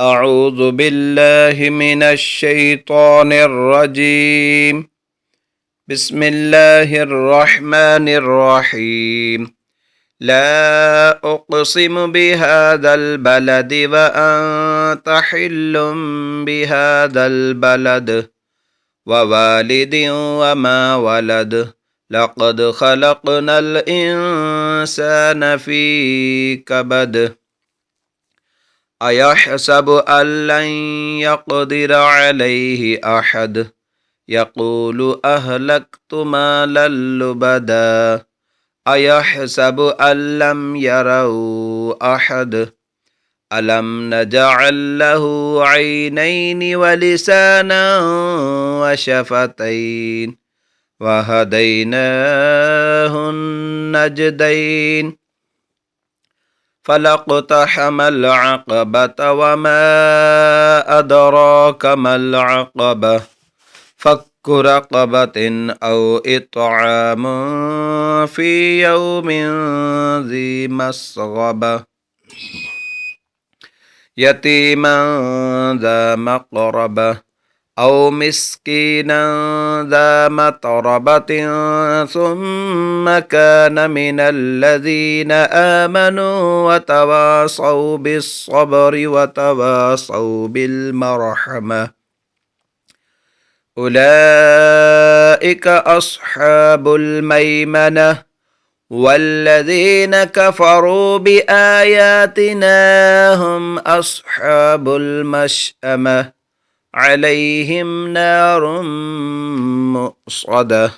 أعوذ بالله من الشيطان الرجيم. بسم الله الرحمن الرحيم. لا أقسم بهذا البلد وأنت حل بهذا البلد ووالد وما ولد لقد خلقنا الإنسان في كبد أيحسب أن لن يقدر عليه أحد يقول أهلكت مالا لبدا أيحسب أن لم يروا أحد ألم نجعل له عينين ولسانا وشفتين وهديناه النجدين فلاقتحم العقبة وما أدراك ما العقبة فك رقبة أو إطعام في يوم ذي مسغبة يتيما ذا مقربة أو مسكينا ذا متربة ثم كان من الذين آمنوا وتواصوا بالصبر وتواصوا بالمرحمة أولئك أصحاب الميمنة والذين كفروا بآياتنا هم أصحاب المشأمة عليهم نار مؤصدة